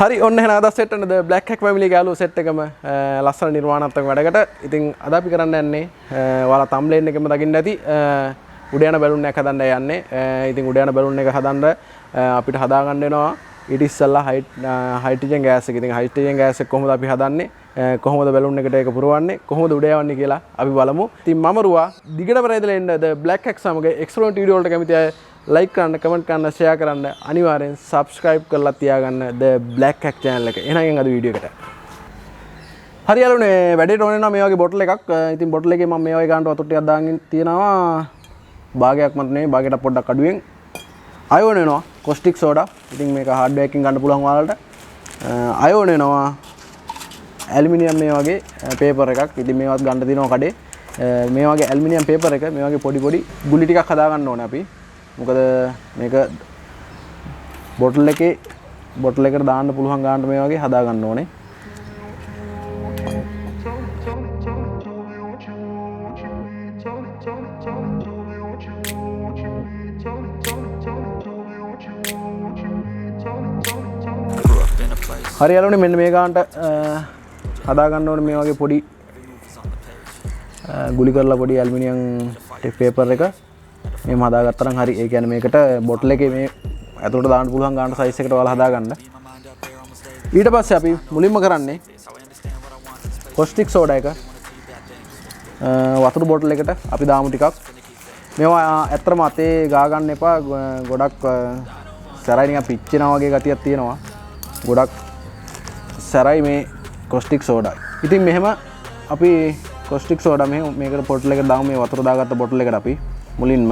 හරි ඔන්න එහෙනම් අද සෙට් වෙනද Black Hack Family ගාලු සෙට් එකම ලස්සන නිර්මාණාත්මක වැඩකට. ඉතින් අද අපි කරන්න යන්නේ ඔයාලා thumbnail එකෙම දකින්න ඇති උඩ යන බැලුන් එකක් හදන්න යන්නේ. ඉතින් උඩ යන බැලුන් එක හදන්න අපිට හදා ගන්න වෙනවා ඊට ඉස්සෙල්ලා හයිඩ්‍රජන් ගෑස් එක. ඉතින් හයිඩ්‍රජන් ගෑස් එක කොහොමද අපි හදන්නේ? කොහොමද බැලුන් එකට ඒක පුරවන්නේ? කොහොමද උඩ යවන්නේ කියලා අපි බලමු. ඉතින් මම රුවා දිගට පෙරේදලා ඉන්න the Black Hack සමග එක්ස්ප්ලෝර් වීඩියෝ වලට කැමති අය like කරන්න, comment කරන්න, share කරන්න, අනිවාර්යෙන් subscribe කරලා තියාගන්න the Black Hack channel එක. එහෙනම් අද වීඩියෝ එකට. හරි යාළුවනේ වැඩේට ඕනේ නම් මේ වගේ බොටල් එකක්. ඉතින් බොටල් එකේ මම මේ වගේ ගන්නට වතුර ටිකක් දාගෙන තියනවා. භාගයක් මත නෙවෙයි, භාගයට පොඩ්ඩක් අඩුවෙන්. අයෝන වෙනවා caustic soda. ඉතින් මේක hardware එකකින් ගන්න පුළුවන් ඔයාලට. අයෝන වෙනවා ඇලුමිනියම් මේ වගේ පේපර් එකක්. ඉතින් මේවත් ගන්න දිනවා කඩේ. මේ වගේ ඇලුමිනියම් පේපර් එක මේ වගේ පොඩි ගුලි ටිකක් හදා ගන්න ඕනේ අපි. මොකද මේක බොටල් එකට දාන්න පුළුවන් ගානට මේ වගේ හදා ගන්න ඕනේ. හරි යාළුවනේ මෙන්න මේ ගානට හදා ගන්න ඕනේ මේ වගේ පොඩි ගුලි කරලා පොඩි ඇලුමිනියම් පේපර් එක මෙහෙම හදාගත්තා නම් හරි. ඒ කියන්නේ මේකට බොටල් එකේ මේ ඇතුළට දාන්න පුළුවන් ගානට සයිස් එකට ඔයාලා හදා ගන්න. ඊට පස්සේ අපි මුලින්ම කරන්නේ caustic soda එක වතුර බොටල් එකට අපි දාමු ටිකක්. මේවා ඇත්තටම අතේ ගා ගන්න එපා. ගොඩක් සැරයි නිකන් පිච්චෙනා වගේ ගතියක් තියෙනවා. ගොඩක් සැරයි මේ caustic soda. ඉතින් මෙහෙම අපි caustic soda මේකට බොටල් එකට දාමු. මේ වතුර දාගත්ත බොටල් එකට අපි මුලින්ම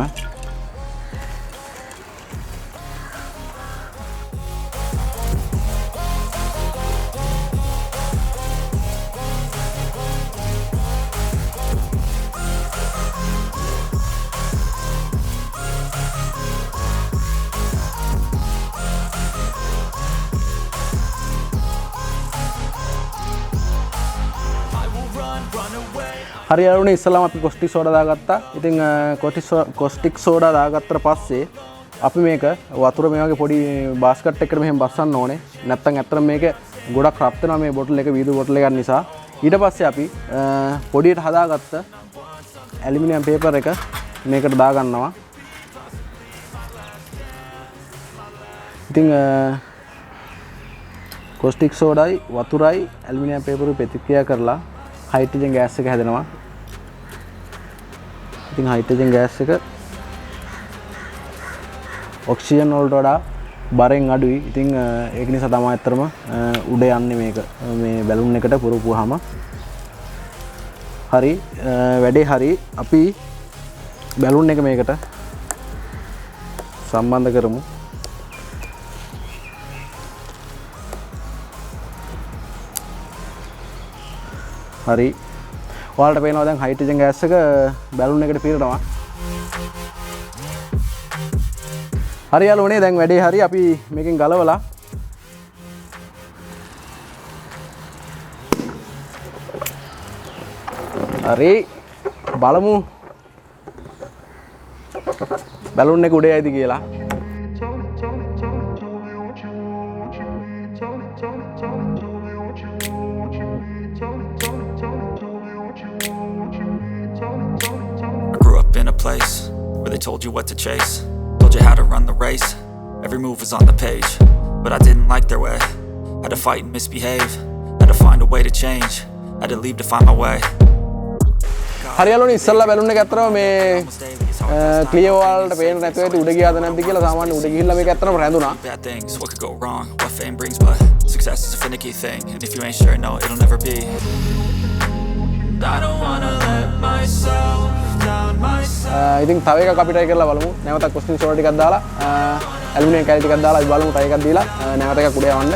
හරි යාළුවනේ ඉස්සලාම අපි caustic soda දාගත්තා. ඉතින් caustic soda දාගත්තට පස්සේ අපි මේක වතුර මේ වගේ පොඩි බාස්කට් එකකට මෙහෙම බස්සන්න ඕනේ. නැත්නම් ඇත්තටම මේක ගොඩක් රත් වෙනවා මේ බොටල් එක වීදුරු බොටල් එකක් නිසා. ඊට පස්සේ අපි පොඩියට හදාගත්ත ඇලුමිනියම් පේපර් එක මේකට දා ගන්නවා. ඉතින් caustic sodaයි වතුරයි ඇලුමිනියම් පේපරුයි ප්‍රතික්‍රියා කරලා හයිඩ්‍රජන් ගෑස් එක හැදෙනවා. ඉතින් හයිඩ්‍රජන් ගෑස් එක ඔක්සිජන් වලට වඩා බරෙන් අඩුයි. ඉතින් ඒක නිසා තමයි අත්‍තරම උඩ යන්නේ මේක මේ බැලුන් එකට පුරවපුවාම. හරි වැඩේ හරි. අපි බැලුන් එක මේකට සම්බන්ධ කරමු. හරි ඔයාලට පේනවා දැන් හයිඩ්‍රජන් ගෑස් එක බැලුන් එකට පිරෙනවා. හරි යාළුවනේ දැන් වැඩේ හරි. අපි මේකෙන් ගලවලා හරි බලමු බැලුන් එක උඩ යයිද කියලා. Place where they told you what to chase, told you how to run the race, every move was on the page, but I didn't like their way, had to fight and misbehave, had to find a way to change, had to leave to find my way. හරි යාළුවනේ ඉස්සල්ලා balloon එක අතරම මේ clear වලට පේන්න නැතුව ඇති උඩ ගියාද නැද්ද කියලා සාමාන්‍ය උඩ ගිහිල්ලා මේක අතරම රැඳුණා. Bad things, what could go wrong, what fame brings, but success is a finicky thing, and if you ain't sure, no, it'll never be. I don't wanna let myself down myself. ඉතින් තව එකක් අපි try කරලා බලමු. නැවතත් caustic soda ටිකක් දාලා aluminium කැලි ටිකක් දාලා අපි බලමු try එකක් දීලා නැවත එකක් උඩ යවන්න.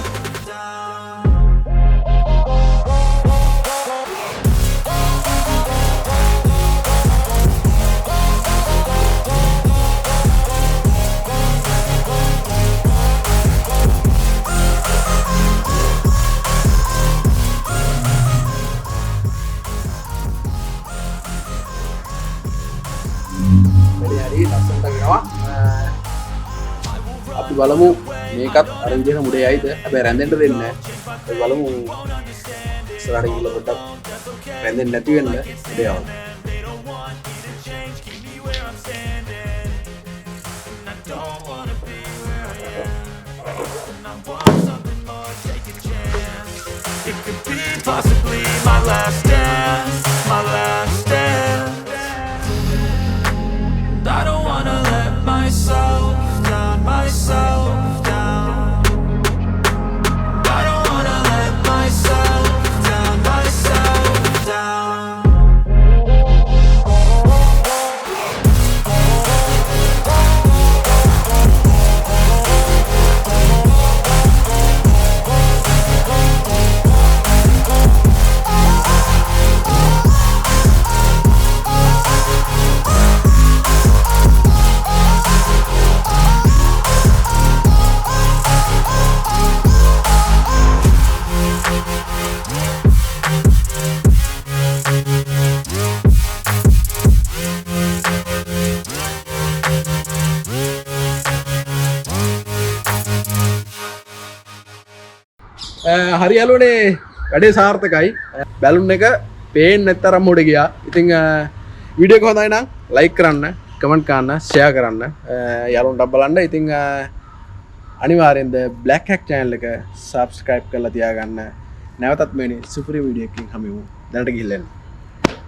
අපි බලමු මේකත් අර විදිහට මුඩේ ආයිද හැබැයි රැඳෙන්න දෙන්නේ නැහැ ඒ බලමු ඉස්සරහට ගිහලා පොඩ්ඩක් රැඳෙන්නේ නැති වෙන්න මුඩේ ආවම It could be possibly my last dance, my last dance. I don't wanna let myself down, myself down. I don't wanna let myself down, myself down. හරි යාළුවනේ වැඩේ සාර්ථකයි බැලුන් එක පේන්නේ නැත්තරම් උඩ ගියා. ඉතින් වීඩියෝ එක හොඳයි නම් ලයික් කරන්න, කමෙන්ට් කරන්න, ෂෙයා කරන්න යාළුවන්ට බලන්න. ඉතින් අනිවාර්යෙන්ම Black Hack channel එක subscribe කරලා තියාගන්න. නැවතත් මෙවැනි සුපිරි වීඩියෝ එකකින් හමු. දැනට ගිහින් එන්න.